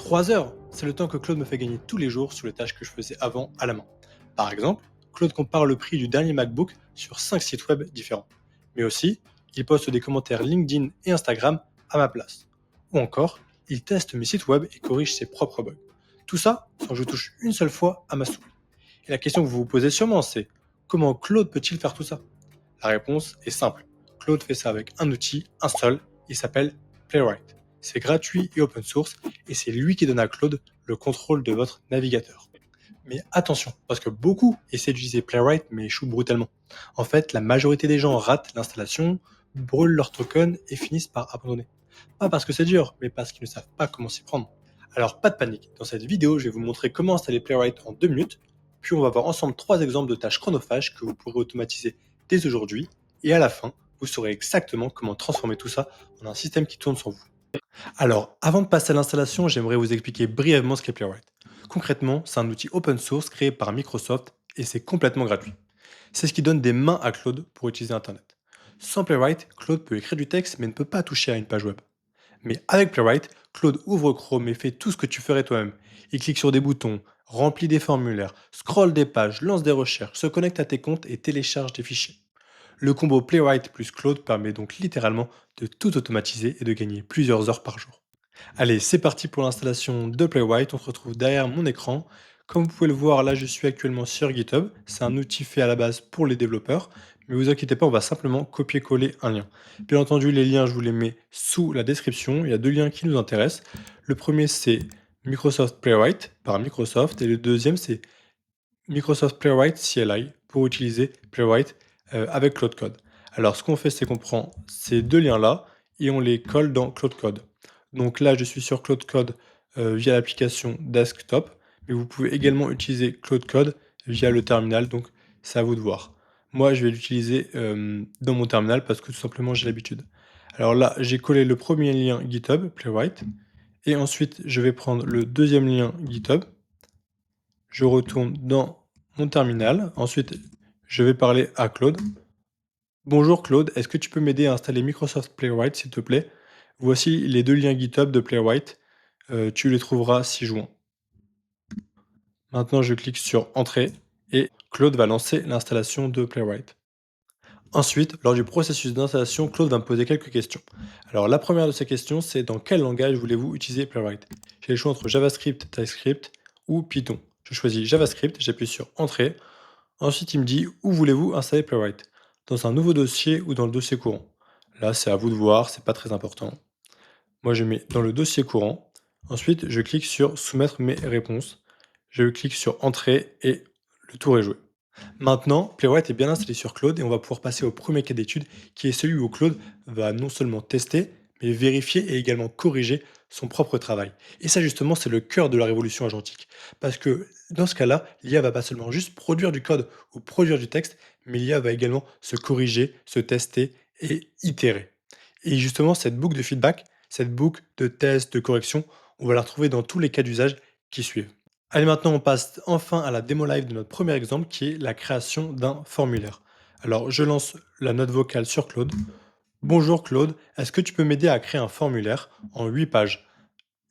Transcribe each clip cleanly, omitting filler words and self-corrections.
3 heures, c'est le temps que Claude me fait gagner tous les jours sur les tâches que je faisais avant à la main. Par exemple, Claude compare le prix du dernier MacBook sur 5 sites web différents. Mais aussi, il poste des commentaires LinkedIn et Instagram à ma place. Ou encore, il teste mes sites web et corrige ses propres bugs. Tout ça sans que je touche une seule fois à ma souris. Et la question que vous vous posez sûrement, c'est comment Claude peut-il faire tout ça? La réponse est simple. Claude fait ça avec un outil, un seul, il s'appelle Playwright. C'est gratuit et open source et c'est lui qui donne à Claude le contrôle de votre navigateur. Mais attention, parce que beaucoup essaient d'utiliser Playwright mais échouent brutalement. En fait, la majorité des gens ratent l'installation, brûlent leur token et finissent par abandonner. Pas parce que c'est dur, mais parce qu'ils ne savent pas comment s'y prendre. Alors pas de panique, dans cette vidéo, je vais vous montrer comment installer Playwright en 2 minutes, puis on va voir ensemble 3 exemples de tâches chronophages que vous pourrez automatiser dès aujourd'hui, et à la fin, vous saurez exactement comment transformer tout ça en un système qui tourne sans vous. Alors, avant de passer à l'installation, j'aimerais vous expliquer brièvement ce qu'est Playwright. Concrètement, c'est un outil open source créé par Microsoft et c'est complètement gratuit. C'est ce qui donne des mains à Claude pour utiliser Internet. Sans Playwright, Claude peut écrire du texte mais ne peut pas toucher à une page web. Mais avec Playwright, Claude ouvre Chrome et fait tout ce que tu ferais toi-même. Il clique sur des boutons, remplit des formulaires, scrolle des pages, lance des recherches, se connecte à tes comptes et télécharge des fichiers. Le combo Playwright plus Claude permet donc littéralement de tout automatiser et de gagner plusieurs heures par jour. Allez, c'est parti pour l'installation de Playwright. On se retrouve derrière mon écran. Comme vous pouvez le voir, là, je suis actuellement sur GitHub. C'est un outil fait à la base pour les développeurs. Mais vous inquiétez pas, on va simplement copier-coller un lien. Bien entendu, les liens, je vous les mets sous la description. Il y a deux liens qui nous intéressent. Le premier, c'est Microsoft Playwright par Microsoft. Et le deuxième, c'est Microsoft Playwright CLI pour utiliser Playwright avec Cloud Code. Alors, ce qu'on fait, c'est qu'on prend ces deux liens-là et on les colle dans Cloud Code. Donc là, je suis sur Cloud Code via l'application Desktop, mais vous pouvez également utiliser Cloud Code via le terminal, donc c'est à vous de voir. Moi, je vais l'utiliser dans mon terminal parce que tout simplement, j'ai l'habitude. Alors là, j'ai collé le premier lien GitHub, Playwright, et ensuite, je vais prendre le deuxième lien GitHub. Je retourne dans mon terminal. Ensuite, je vais parler à Claude. Bonjour Claude, est-ce que tu peux m'aider à installer Microsoft Playwright, s'il te plaît? Voici les deux liens GitHub de Playwright. Tu les trouveras ci-joints. Maintenant, je clique sur Entrée et Claude va lancer l'installation de Playwright. Ensuite, lors du processus d'installation, Claude va me poser quelques questions. Alors, la première de ces questions, c'est dans quel langage voulez-vous utiliser Playwright? J'ai le choix entre JavaScript, TypeScript ou Python. Je choisis JavaScript, j'appuie sur Entrée. Ensuite, il me dit où voulez-vous installer Playwright? Dans un nouveau dossier ou dans le dossier courant? Là, c'est à vous de voir, c'est pas très important. Moi, je mets dans le dossier courant. Ensuite, je clique sur soumettre mes réponses. Je clique sur entrée et le tour est joué. Maintenant, Playwright est bien installé sur Claude et on va pouvoir passer au premier cas d'étude qui est celui où Claude va non seulement tester, mais vérifier et également corriger son propre travail. Et ça, justement, c'est le cœur de la révolution agentique. Parce que dans ce cas-là, l'IA va pas seulement juste produire du code ou produire du texte, mais l'IA va également se corriger, se tester et itérer. Et justement, cette boucle de feedback, cette boucle de test, de correction, on va la retrouver dans tous les cas d'usage qui suivent. Allez, maintenant, on passe enfin à la démo live de notre premier exemple qui est la création d'un formulaire. Alors, je lance la note vocale sur Claude. Bonjour Claude, est-ce que tu peux m'aider à créer un formulaire en 8 pages?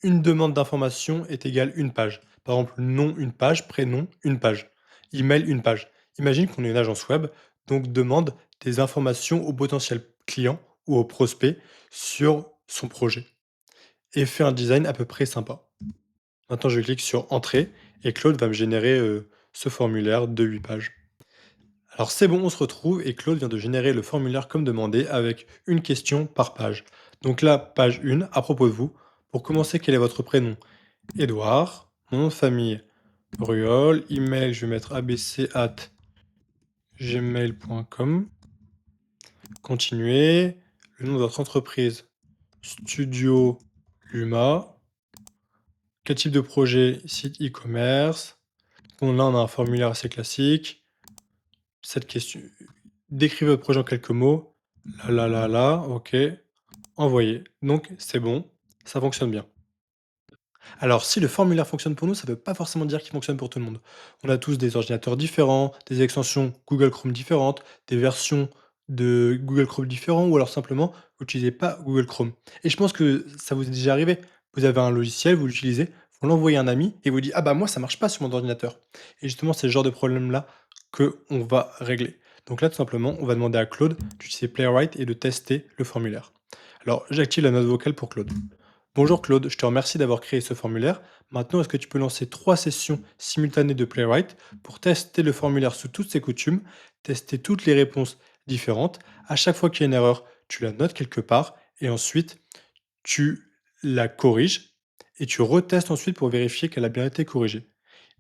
Une demande d'information est égale une page. Par exemple, nom, une page, prénom, une page. Email, une page. Imagine qu'on est une agence web, donc demande des informations au potentiel client ou au prospect sur son projet et fait un design à peu près sympa. Maintenant, je clique sur Entrée et Claude va me générer ce formulaire de 8 pages. Alors c'est bon, on se retrouve et Claude vient de générer le formulaire comme demandé avec une question par page. Donc là, page 1, à propos de vous. Pour commencer, quel est votre prénom? Édouard. Mon nom de famille, Ruol. Email, je vais mettre abc@gmail.com. Continuer. Le nom de votre entreprise, Studio Luma. Quel type de projet? Site e-commerce. Bon, là, on a un formulaire assez classique. Cette question. Décrivez votre projet en quelques mots. Là, ok. Envoyer. Donc, c'est bon, ça fonctionne bien. Alors, si le formulaire fonctionne pour nous, ça ne veut pas forcément dire qu'il fonctionne pour tout le monde. On a tous des ordinateurs différents, des extensions Google Chrome différentes, des versions de Google Chrome différents, ou alors simplement, vous n'utilisez pas Google Chrome. Et je pense que ça vous est déjà arrivé. Vous avez un logiciel, vous l'utilisez, vous l'envoyez à un ami et vous dit: «Ah bah moi ça marche pas sur mon ordinateur» et justement c'est le genre de problème-là qu'on va régler. Donc là tout simplement, on va demander à Claude d'utiliser Playwright et de tester le formulaire. Alors j'active la note vocale pour Claude. Bonjour Claude, je te remercie d'avoir créé ce formulaire. Maintenant, est-ce que tu peux lancer 3 sessions simultanées de Playwright pour tester le formulaire sous toutes ses coutumes, tester toutes les réponses différentes. À chaque fois qu'il y a une erreur, tu la notes quelque part et ensuite tu la corriges et tu retestes ensuite pour vérifier qu'elle a bien été corrigée.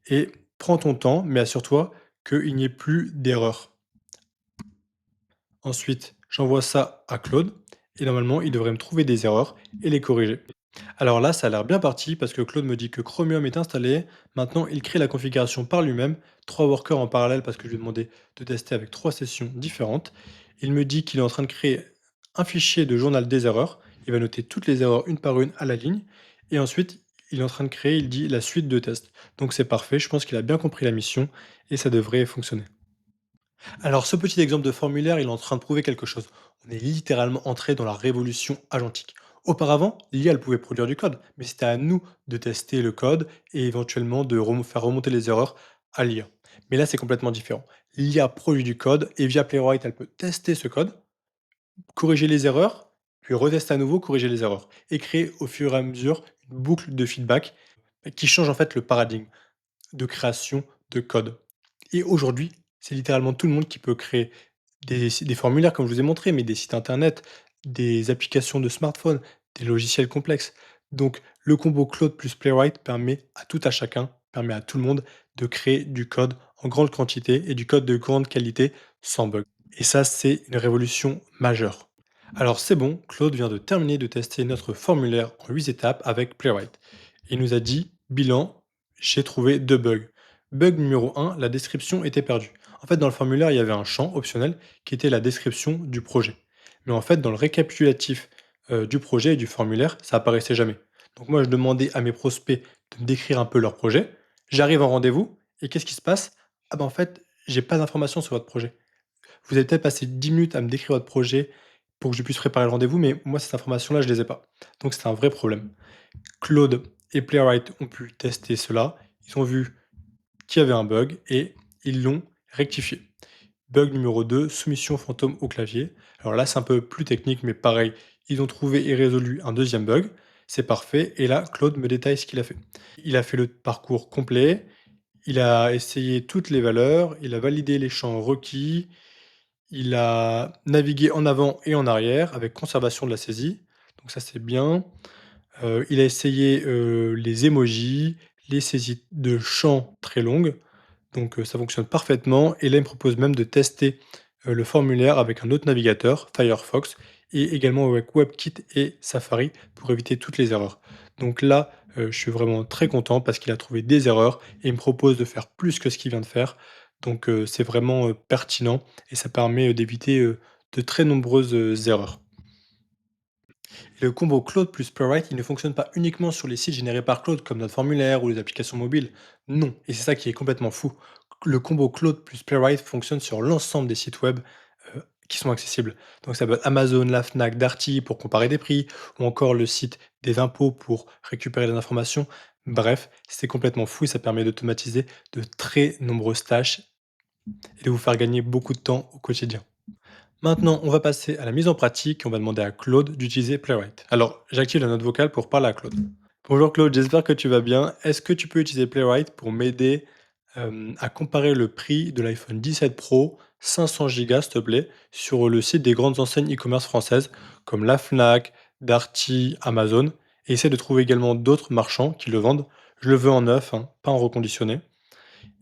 Et prends ton temps, mais assure-toi qu'il n'y ait plus d'erreur. Ensuite, j'envoie ça à Claude et normalement, il devrait me trouver des erreurs et les corriger. Alors là, ça a l'air bien parti parce que Claude me dit que Chromium est installé. Maintenant, il crée la configuration par lui-même, 3 workers en parallèle parce que je lui ai demandé de tester avec 3 sessions différentes. Il me dit qu'il est en train de créer un fichier de journal des erreurs. Il va noter toutes les erreurs une par une à la ligne. Et ensuite, il est en train de créer, il dit, la suite de tests. Donc c'est parfait, je pense qu'il a bien compris la mission et ça devrait fonctionner. Alors, ce petit exemple de formulaire, il est en train de prouver quelque chose. On est littéralement entré dans la révolution agentique. Auparavant, l'IA elle pouvait produire du code, mais c'était à nous de tester le code et éventuellement de faire remonter les erreurs à l'IA. Mais là, c'est complètement différent. L'IA produit du code et via Playwright, elle peut tester ce code, corriger les erreurs, puis retester à nouveau, corriger les erreurs et créer au fur et à mesure une boucle de feedback qui change en fait le paradigme de création de code. Et aujourd'hui, c'est littéralement tout le monde qui peut créer des formulaires comme je vous ai montré, mais des sites internet, des applications de smartphone, des logiciels complexes. Donc le combo Claude plus Playwright permet à tout à chacun, permet à tout le monde de créer du code en grande quantité et du code de grande qualité sans bug. Et ça, c'est une révolution majeure. Alors c'est bon, Claude vient de terminer de tester notre formulaire en 8 étapes avec Playwright. Il nous a dit, bilan, j'ai trouvé 2 bugs. Bug numéro 1, la description était perdue. En fait, dans le formulaire, il y avait un champ optionnel qui était la description du projet. Mais en fait, dans le récapitulatif du projet et du formulaire, ça apparaissait jamais. Donc moi, je demandais à mes prospects de me décrire un peu leur projet. J'arrive en rendez-vous et qu'est-ce qui se passe? Ah ben en fait, j'ai pas d'informations sur votre projet. Vous avez peut-être passé 10 minutes à me décrire votre projet pour que je puisse préparer le rendez-vous, mais moi, ces informations-là, je les ai pas. Donc c'est un vrai problème. Claude et Playwright ont pu tester cela. Ils ont vu qu'il y avait un bug et ils l'ont rectifié. Bug numéro 2, soumission fantôme au clavier. Alors là, c'est un peu plus technique, mais pareil, ils ont trouvé et résolu un deuxième bug. C'est parfait. Et là, Claude me détaille ce qu'il a fait. Il a fait le parcours complet. Il a essayé toutes les valeurs. Il a validé les champs requis. Il a navigué en avant et en arrière avec conservation de la saisie. Donc ça, c'est bien. Il a essayé, les emojis, les saisies de champs très longues, donc ça fonctionne parfaitement et là, il me propose même de tester, le formulaire avec un autre navigateur, Firefox et également avec WebKit et Safari pour éviter toutes les erreurs. Donc là, je suis vraiment très content parce qu'il a trouvé des erreurs et il me propose de faire plus que ce qu'il vient de faire. Donc c'est vraiment, pertinent et ça permet, d'éviter, de très nombreuses, erreurs. Le combo Claude plus Playwright, il ne fonctionne pas uniquement sur les sites générés par Claude, comme notre formulaire ou les applications mobiles. Non, et c'est ça qui est complètement fou. Le combo Claude plus Playwright fonctionne sur l'ensemble des sites web qui sont accessibles. Donc ça peut être Amazon, la Fnac, Darty pour comparer des prix, ou encore le site des impôts pour récupérer des informations. Bref, c'est complètement fou et ça permet d'automatiser de très nombreuses tâches et de vous faire gagner beaucoup de temps au quotidien. Maintenant, on va passer à la mise en pratique et on va demander à Claude d'utiliser Playwright. Alors, j'active la note vocale pour parler à Claude. Bonjour Claude, j'espère que tu vas bien. Est-ce que tu peux utiliser Playwright pour m'aider à comparer le prix de l'iPhone 17 Pro 500 Go, s'il te plaît, sur le site des grandes enseignes e-commerce françaises comme la Fnac, Darty, Amazon, et essaie de trouver également d'autres marchands qui le vendent. Je le veux en neuf, hein, pas en reconditionné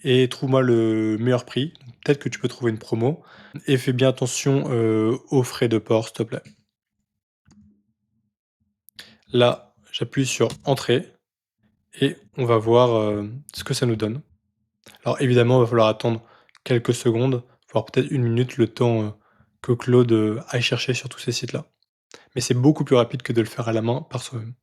et trouve-moi le meilleur prix. Peut-être que tu peux trouver une promo et fais bien attention, aux frais de port, s'il te plaît. Là, j'appuie sur entrée et on va voir, ce que ça nous donne. Alors évidemment, il va falloir attendre quelques secondes, voire peut-être 1 minute, le temps, que Claude, aille chercher sur tous ces sites-là. Mais c'est beaucoup plus rapide que de le faire à la main par soi-même.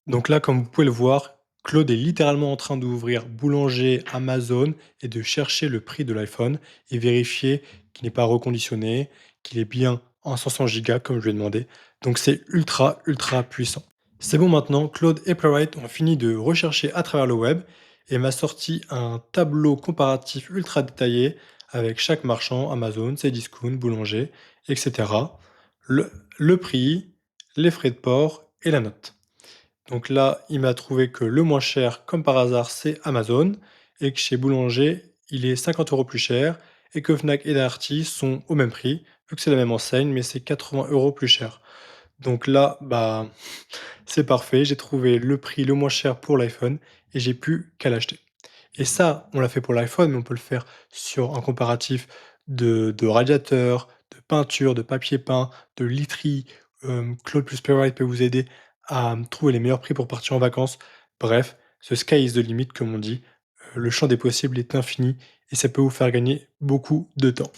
Donc là, comme vous pouvez le voir, Claude est littéralement en train d'ouvrir Boulanger, Amazon et de chercher le prix de l'iPhone et vérifier qu'il n'est pas reconditionné, qu'il est bien en 500 gigas comme je lui ai demandé. Donc c'est ultra, ultra puissant. C'est bon maintenant, Claude et Playwright ont fini de rechercher à travers le web et m'a sorti un tableau comparatif ultra détaillé avec chaque marchand, Amazon, Cdiscount, boulanger, etc. Le, le prix, les frais de port et la note. Donc là, il m'a trouvé que le moins cher, comme par hasard, c'est Amazon et que chez Boulanger, il est 50 € plus cher et que Fnac et Darty sont au même prix, vu que c'est la même enseigne, mais c'est 80 € plus cher. Donc là, bah, c'est parfait, j'ai trouvé le prix le moins cher pour l'iPhone et j'ai plus qu'à l'acheter. Et ça, on l'a fait pour l'iPhone, mais on peut le faire sur un comparatif de radiateur, de peinture, de papier peint, de literie. Claude plus Playwright peut vous aider à trouver les meilleurs prix pour partir en vacances. Bref, the sky is the limit, comme on dit. Le champ des possibles est infini et ça peut vous faire gagner beaucoup de temps.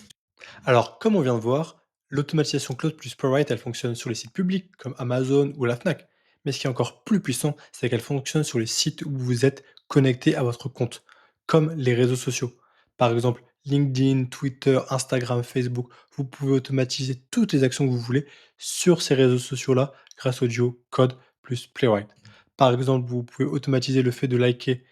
Alors, comme on vient de voir, l'automatisation Cloud plus Playwright, elle fonctionne sur les sites publics comme Amazon ou la Fnac. Mais ce qui est encore plus puissant, c'est qu'elle fonctionne sur les sites où vous êtes connecté à votre compte, comme les réseaux sociaux. Par exemple, LinkedIn, Twitter, Instagram, Facebook. Vous pouvez automatiser toutes les actions que vous voulez sur ces réseaux sociaux-là grâce au duo Code plus Playwright. Par exemple, vous pouvez automatiser le fait de liker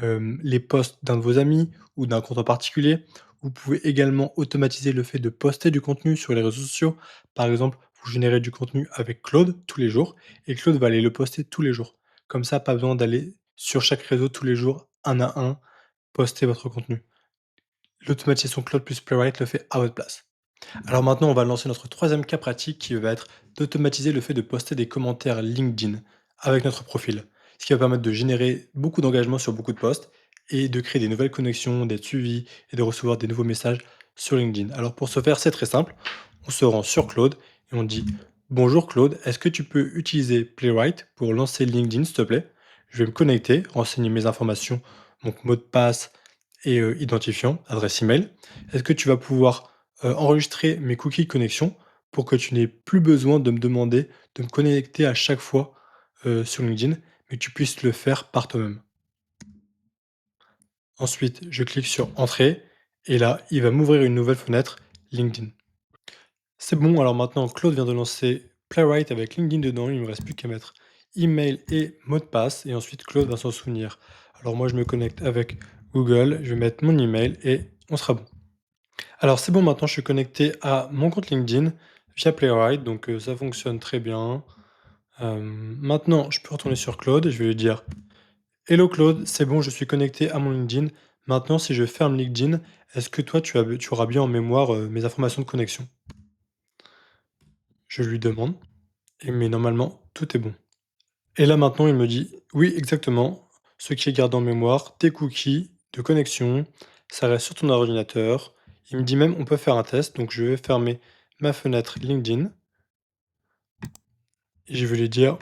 les posts d'un de vos amis ou d'un compte en particulier. Vous pouvez également automatiser le fait de poster du contenu sur les réseaux sociaux. Par exemple, vous générez du contenu avec Claude tous les jours et Claude va aller le poster tous les jours. Comme ça, pas besoin d'aller sur chaque réseau tous les jours, un à un, poster votre contenu. L'automatisation Claude plus Playwright le fait à votre place. Alors maintenant, on va lancer notre troisième cas pratique qui va être d'automatiser le fait de poster des commentaires LinkedIn avec notre profil. Ce qui va permettre de générer beaucoup d'engagement sur beaucoup de posts et de créer des nouvelles connexions, d'être suivi et de recevoir des nouveaux messages sur LinkedIn. Alors pour ce faire, c'est très simple. On se rend sur Claude et on dit: Bonjour Claude, est-ce que tu peux utiliser Playwright pour lancer LinkedIn, s'il te plaît? Je vais me connecter, renseigner mes informations, donc mot de passe et identifiant, adresse email. Est-ce que tu vas pouvoir enregistrer mes cookies de connexion pour que tu n'aies plus besoin de me demander de me connecter à chaque fois, sur LinkedIn, mais que tu puisses le faire par toi-même. Ensuite, je clique sur «Entrée» et là, il va m'ouvrir une nouvelle fenêtre LinkedIn. C'est bon, alors maintenant Claude vient de lancer Playwright avec LinkedIn dedans, il ne me reste plus qu'à mettre email et mot de passe et ensuite Claude va s'en souvenir. Alors moi je me connecte avec Google, je vais mettre mon email et on sera bon. Alors c'est bon, maintenant je suis connecté à mon compte LinkedIn via Playwright, donc ça fonctionne très bien. Maintenant je peux retourner sur Claude et je vais lui dire: «Hello Claude, c'est bon, je suis connecté à mon LinkedIn. Maintenant si je ferme LinkedIn, est-ce que toi tu auras bien en mémoire, mes informations de connexion?» Je lui demande mais normalement tout est bon. Et là maintenant il me dit: «Oui exactement, ce qui est gardé en mémoire, tes cookies de connexion, ça reste sur ton ordinateur». Il me dit même: «On peut faire un test», donc je vais fermer ma fenêtre LinkedIn et je vais lui dire: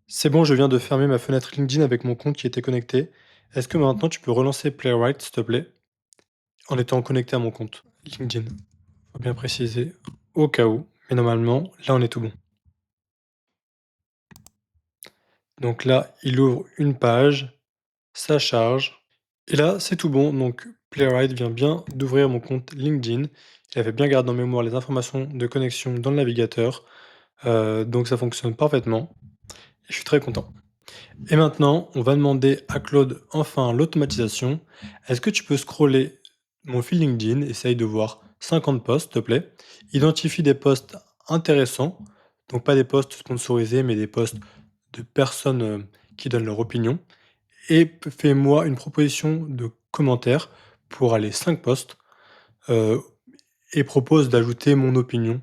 «C'est bon, je viens de fermer ma fenêtre LinkedIn avec mon compte qui était connecté. Est-ce que maintenant tu peux relancer Playwright s'il te plaît, en étant connecté à mon compte LinkedIn?» Faut bien préciser au cas où, mais normalement là on est tout bon. Donc là, il ouvre une page, ça charge. Et là, c'est tout bon, donc Playwright vient bien d'ouvrir mon compte LinkedIn. Il avait bien gardé en mémoire les informations de connexion dans le navigateur, donc ça fonctionne parfaitement et je suis très content. Et maintenant, on va demander à Claude enfin l'automatisation. Est-ce que tu peux scroller mon fil LinkedIn, essaye de voir 50 posts, s'il te plaît. Identifie des posts intéressants, donc pas des posts sponsorisés, mais des posts de personnes qui donnent leur opinion et fais-moi une proposition de commentaire pour aller 5 posts, heu et propose d'ajouter mon opinion,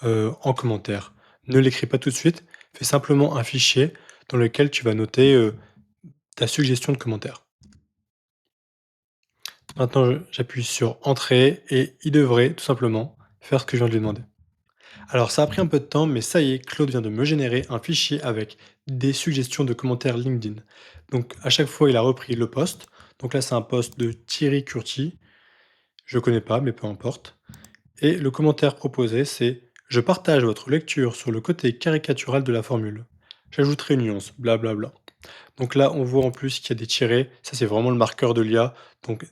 en commentaire. Ne l'écris pas tout de suite, fais simplement un fichier dans lequel tu vas noter, ta suggestion de commentaire. Maintenant j'appuie sur «Entrée» et il devrait tout simplement faire ce que je viens de lui demander. Alors ça a pris un peu de temps, mais ça y est, Claude vient de me générer un fichier avec des suggestions de commentaires LinkedIn. Donc à chaque fois, il a repris le post. Donc là, c'est un post de Thierry Curti. Je connais pas, mais peu importe. Et le commentaire proposé, c'est: «Je partage votre lecture sur le côté caricatural de la formule. J'ajouterai une nuance, blablabla». Donc là, on voit en plus qu'il y a des tirets. Ça, c'est vraiment le marqueur de l'IA. Donc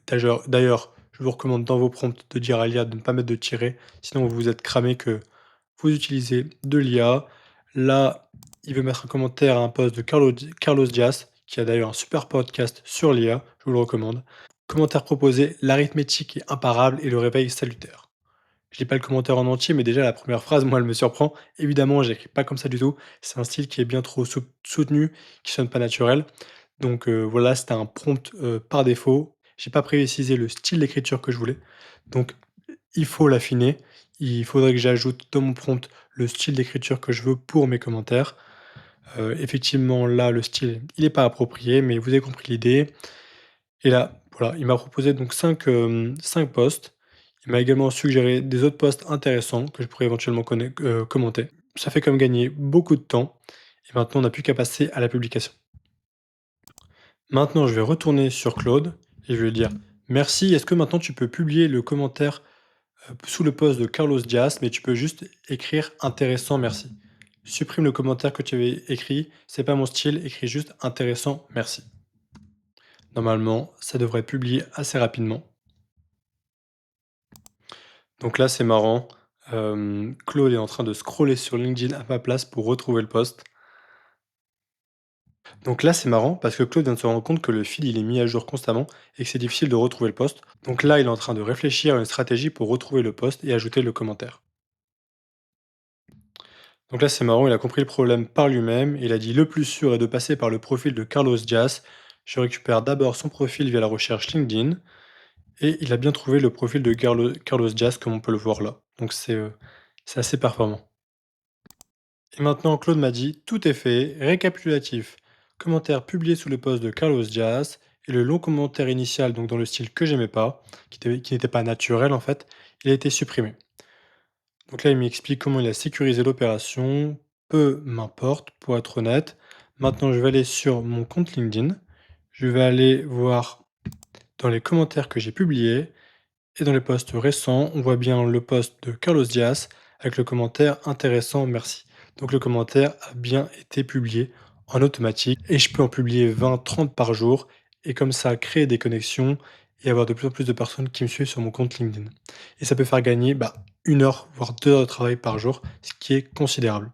d'ailleurs, je vous recommande dans vos prompts de dire à l'IA de ne pas mettre de tirets, sinon vous vous êtes cramé que vous utilisez de l'IA. Là, il veut mettre un commentaire à un post de Carlos Diaz, qui a d'ailleurs un super podcast sur l'IA, je vous le recommande. Commentaire proposé, l'arithmétique est imparable et le réveil salutaire. Je lis pas le commentaire en entier, mais déjà la première phrase, moi, elle me surprend. Évidemment, j'écris pas comme ça du tout. C'est un style qui est bien trop soutenu, qui sonne pas naturel. Donc voilà, c'était un prompt par défaut. J'ai pas précisé le style d'écriture que je voulais. Donc il faut l'affiner. Il faudrait que j'ajoute dans mon prompt le style d'écriture que je veux pour mes commentaires. Effectivement, là, le style, il est pas approprié, mais vous avez compris l'idée. Et là, voilà, il m'a proposé donc 5 posts. Il m'a également suggéré des autres posts intéressants que je pourrais éventuellement commenter. Ça fait comme gagner beaucoup de temps et maintenant on n'a plus qu'à passer à la publication. Maintenant, je vais retourner sur Claude et je vais lui dire: «Merci, est-ce que maintenant tu peux publier le commentaire, sous le post de Carlos Diaz, mais tu peux juste écrire "intéressant, merci"? Supprime le commentaire que tu avais écrit, c'est pas mon style, écris juste "intéressant, merci"». Normalement, ça devrait publier assez rapidement. Donc là, c'est marrant, Claude est en train de scroller sur LinkedIn à ma place pour retrouver le post. Donc là, c'est marrant parce que Claude vient de se rendre compte que le feed, il est mis à jour constamment et que c'est difficile de retrouver le post. Donc là, il est en train de réfléchir à une stratégie pour retrouver le post et ajouter le commentaire. Donc là, c'est marrant, il a compris le problème par lui-même. Il a dit: «Le plus sûr est de passer par le profil de Carlos Diaz. Je récupère d'abord son profil via la recherche LinkedIn» et il a bien trouvé le profil de Carlos Diaz comme on peut le voir là. Donc c'est assez performant. Et maintenant, Claude m'a dit: «Tout est fait, récapitulatif. Commentaire publié sous le post de Carlos Diaz et le long commentaire initial, donc dans le style que j'aimais pas, qui n'était pas naturel en fait, il a été supprimé». Donc là, il m'explique comment il a sécurisé l'opération. Peu m'importe, pour être honnête. Maintenant, je vais aller sur mon compte LinkedIn. Je vais aller voir dans les commentaires que j'ai publiés et dans les posts récents, on voit bien le post de Carlos Diaz avec le commentaire intéressant, merci. Donc le commentaire a bien été publié en automatique et je peux en publier 20, 30 par jour et comme ça créer des connexions et avoir de plus en plus de personnes qui me suivent sur mon compte LinkedIn. Et ça peut faire gagner 1 heure, voire 2 heures de travail par jour, ce qui est considérable.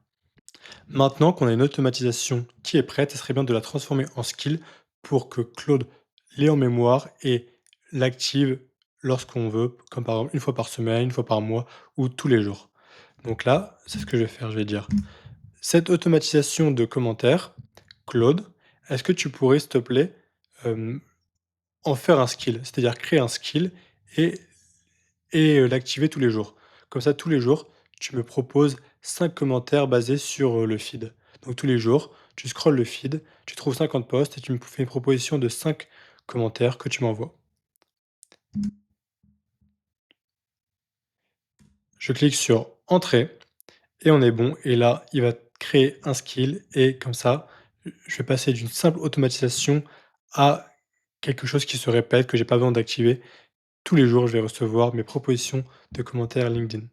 Maintenant qu'on a une automatisation qui est prête, ce serait bien de la transformer en skill pour que Claude l'ait en mémoire et l'active lorsqu'on veut, comme par exemple une fois par semaine, une fois par mois ou tous les jours. Donc là, c'est ce que je vais faire. Je vais dire: «Cette automatisation de commentaires, Claude, est-ce que tu pourrais, s'il te plaît, hem, en faire un skill?» C'est-à-dire créer un skill et l'activer tous les jours. Comme ça, tous les jours, tu me proposes 5 commentaires basés sur, le feed. Donc tous les jours, tu scrolles le feed, tu trouves 50 posts et tu me fais une proposition de 5 commentaires que tu m'envoies. Je clique sur «Entrée» et on est bon et là, il va créer un skill et comme ça, je vais passer d'une simple automatisation à quelque chose qui se répète, que j'ai pas besoin d'activer. Tous les jours, je vais recevoir mes propositions de commentaires LinkedIn.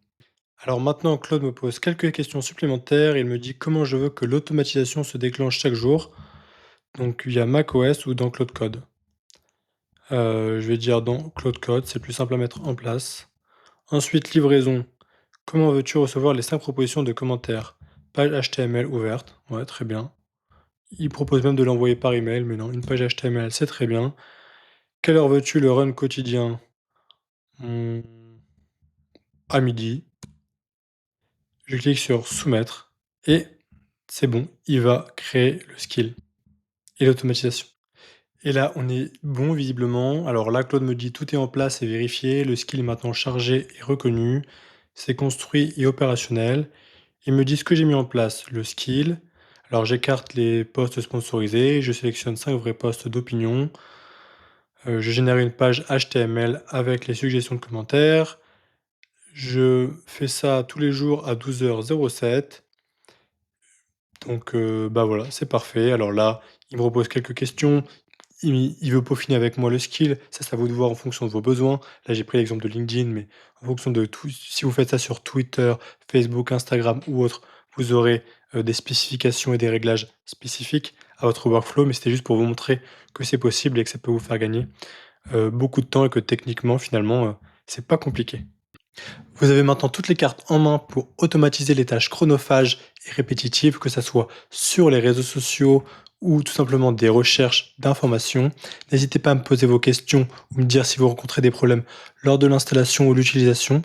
Alors maintenant, Claude me pose quelques questions supplémentaires. Il me dit comment je veux que l'automatisation se déclenche chaque jour, donc via macOS ou dans Claude Code. Je vais dire dans Claude Code, c'est plus simple à mettre en place. Ensuite, livraison. Comment veux-tu recevoir les 5 propositions de commentaires? Page HTML ouverte. Ouais, très bien. Il propose même de l'envoyer par email, mais non, une page HTML, c'est très bien. Quelle heure veux-tu le run quotidien? Hmm, à midi. Je clique sur soumettre et c'est bon, il va créer le skill et l'automatisation. Et là, on est bon visiblement. Alors là, Claude me dit tout est en place et vérifié, le skill est maintenant chargé et reconnu, c'est construit et opérationnel. Il me dit ce que j'ai mis en place, le skill. Alors j'écarte les posts sponsorisés, je sélectionne 5 vrais posts d'opinion, je génère une page HTML avec les suggestions de commentaires. Je fais ça tous les jours à 12h07. Donc, voilà, c'est parfait. Alors là, il me repose quelques questions. Il veut peaufiner avec moi le skill. Ça, c'est à vous de voir en fonction de vos besoins. Là, j'ai pris l'exemple de LinkedIn, mais en fonction de tout si vous faites ça sur Twitter, Facebook, Instagram ou autre, vous aurez, des spécifications et des réglages spécifiques à votre workflow. Mais c'était juste pour vous montrer que c'est possible et que ça peut vous faire gagner, beaucoup de temps et que techniquement, finalement, c'est pas compliqué. Vous avez maintenant toutes les cartes en main pour automatiser les tâches chronophages et répétitives, que ce soit sur les réseaux sociaux ou tout simplement des recherches d'informations. N'hésitez pas à me poser vos questions ou me dire si vous rencontrez des problèmes lors de l'installation ou l'utilisation.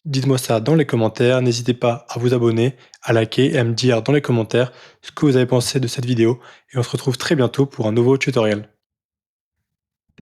Dites-moi ça dans les commentaires. N'hésitez pas à vous abonner, à liker et à me dire dans les commentaires ce que vous avez pensé de cette vidéo. Et on se retrouve très bientôt pour un nouveau tutoriel.